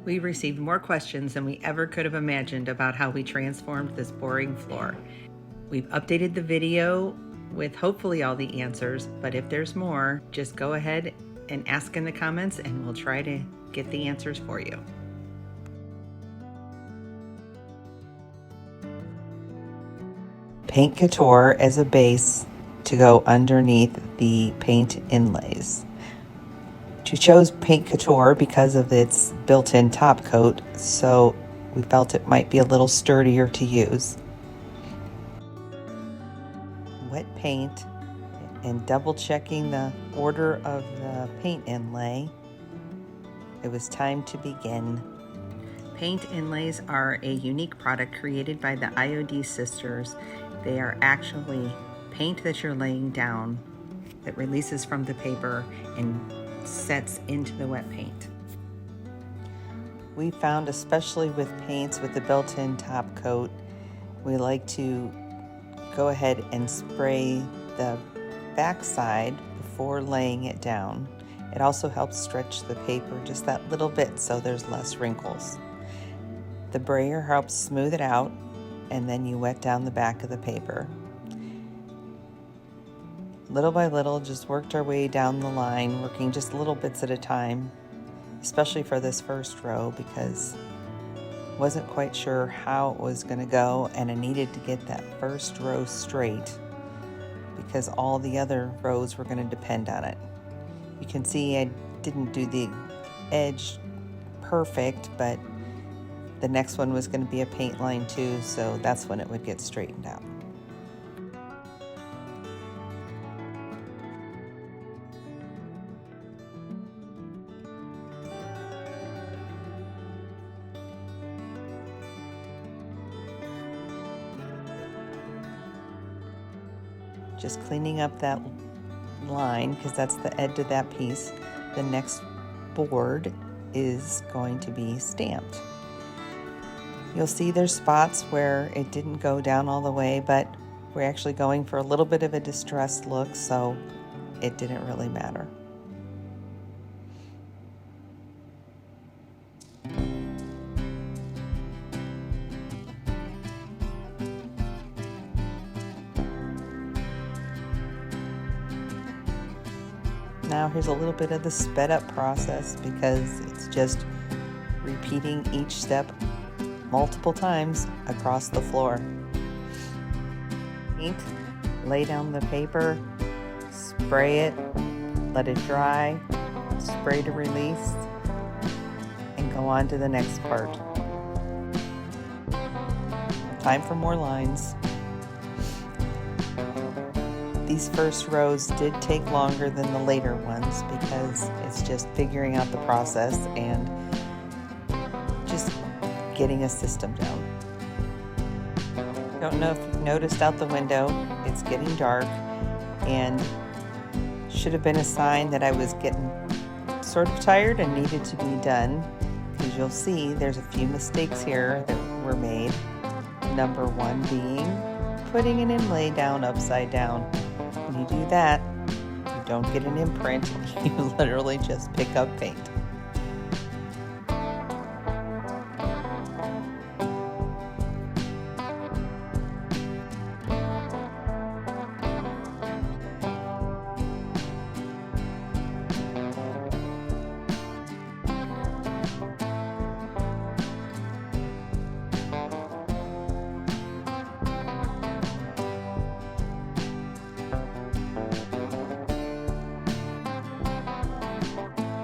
We received more questions than we ever could have imagined about how we transformed this boring floor. We've updated the video with hopefully all the answers, but if there's more, just go ahead and ask in the comments and we'll try to get the answers for you. Paint Couture as a base to go underneath the paint inlays. We chose Paint Couture because of its built-in top coat, so we felt it might be a little sturdier to use. Wet paint and double checking the order of the paint inlay, it was time to begin. Paint inlays are a unique product created by the IOD sisters. They are actually paint that you're laying down that releases from the paper and sets into the wet paint. We found, especially with paints with the built-in top coat, we like to go ahead and spray the back side before laying it down. It also helps stretch the paper just that little bit so there's less wrinkles. The brayer helps smooth it out, and then you wet down the back of the paper. Little by little, just worked our way down the line, working just little bits at a time, especially for this first row because I wasn't quite sure how it was going to go, and I needed to get that first row straight because all the other rows were going to depend on it. You can see I didn't do the edge perfect, but the next one was going to be a paint line too, so that's when it would get straightened out. Just cleaning up that line because that's the edge of that piece. The next board is going to be stamped. You'll see there's spots where it didn't go down all the way, but we're actually going for a little bit of a distressed look, so it didn't really matter. Now here's a little bit of the sped up process because it's just repeating each step multiple times across the floor. Paint, lay down the paper, spray it, let it dry, spray to release, and go on to the next part. Time for more lines. These first rows did take longer than the later ones because it's just figuring out the process and just getting a system down. Don't know if you've noticed out the window, it's getting dark and should have been a sign that I was getting sort of tired and needed to be done, because you'll see there's a few mistakes here that were made. Number one being putting an inlay down upside down. When you do that, you don't get an imprint, you literally just pick up paint.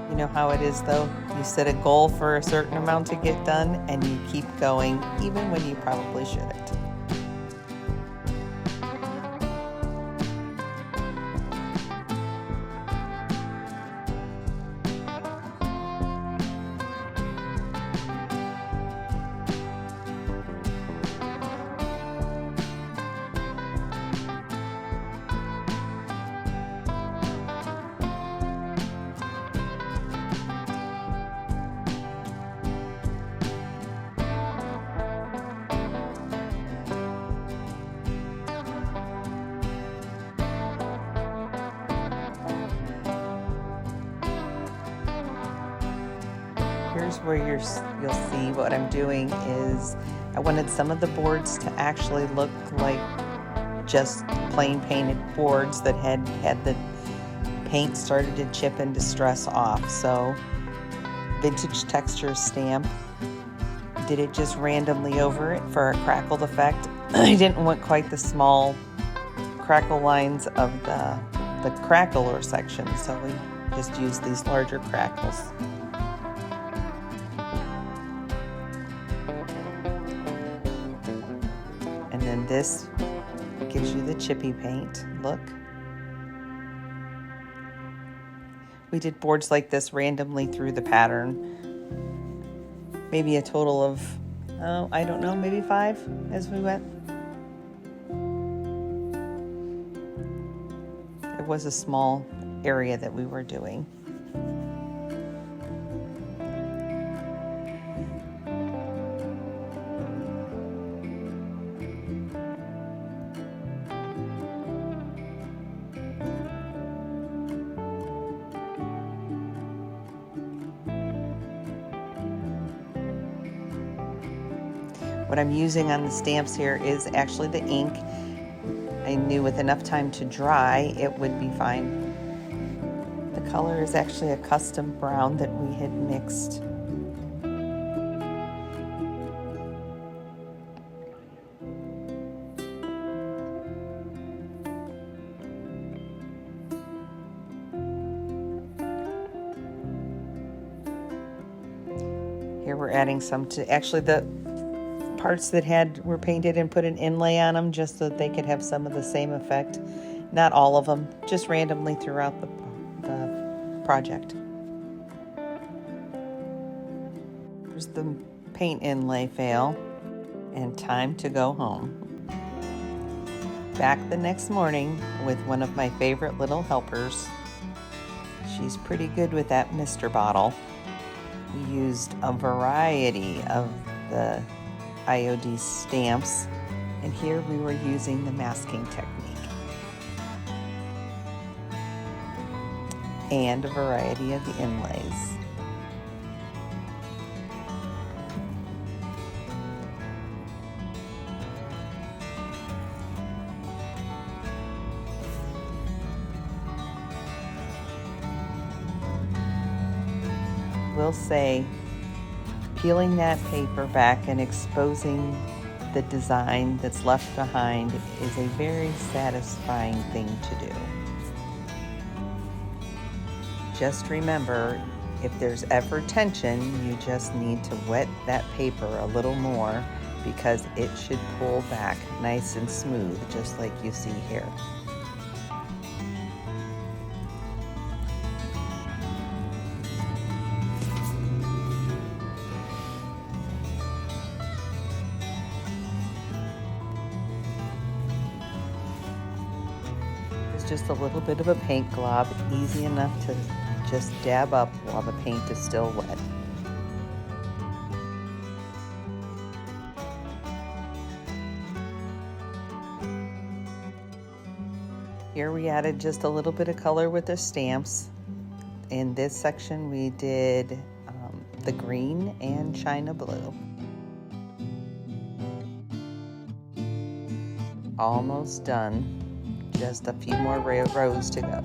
You know how it is though, you set a goal for a certain amount to get done and you keep going even when you probably shouldn't. where you'll see what I'm doing is I wanted some of the boards to actually look like just plain painted boards that had the paint started to chip and distress off. So vintage texture stamp, did it just randomly over it for a crackled effect. I didn't want quite the small crackle lines of the crackler section, so we just used these larger crackles. And then this gives you the chippy paint look. We did boards like this randomly through the pattern. Maybe a total of, I don't know, maybe 5 as we went. It was a small area that we were doing. What I'm using on the stamps here is actually the ink. I knew with enough time to dry, it would be fine. The color is actually a custom brown that we had mixed. Here we're adding some to, actually the parts that were painted and put an inlay on them just so that they could have some of the same effect. Not all of them, just randomly throughout the project. Here's the paint inlay fail and time to go home. Back the next morning with one of my favorite little helpers. She's pretty good with that mister bottle. We used a variety of the IOD stamps, and here we were using the masking technique and a variety of the inlays. We'll say peeling that paper back and exposing the design that's left behind is a very satisfying thing to do. Just remember, if there's ever tension, you just need to wet that paper a little more because it should pull back nice and smooth, just like you see here. Just a little bit of a paint glob, easy enough to just dab up while the paint is still wet. Here we added just a little bit of color with the stamps. In this section we did the green and China blue. Almost done. Just a few more rows to go.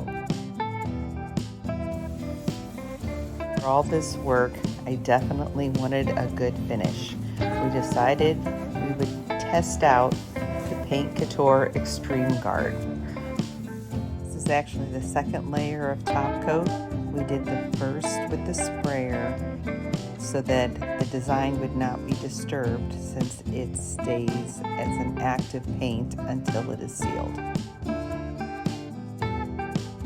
For all this work, I definitely wanted a good finish. We decided we would test out the Paint Couture Extreme Guard. This is actually the second layer of top coat. We did the first with the sprayer so that the design would not be disturbed since it stays as an active paint until it is sealed.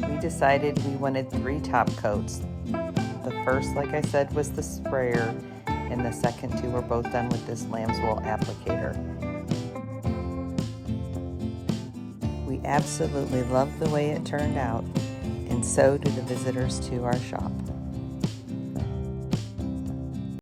We decided we wanted 3 top coats. The first, like I said, was the sprayer, and the second 2 were both done with this lambswool applicator. We absolutely loved the way it turned out, and so do the visitors to our shop.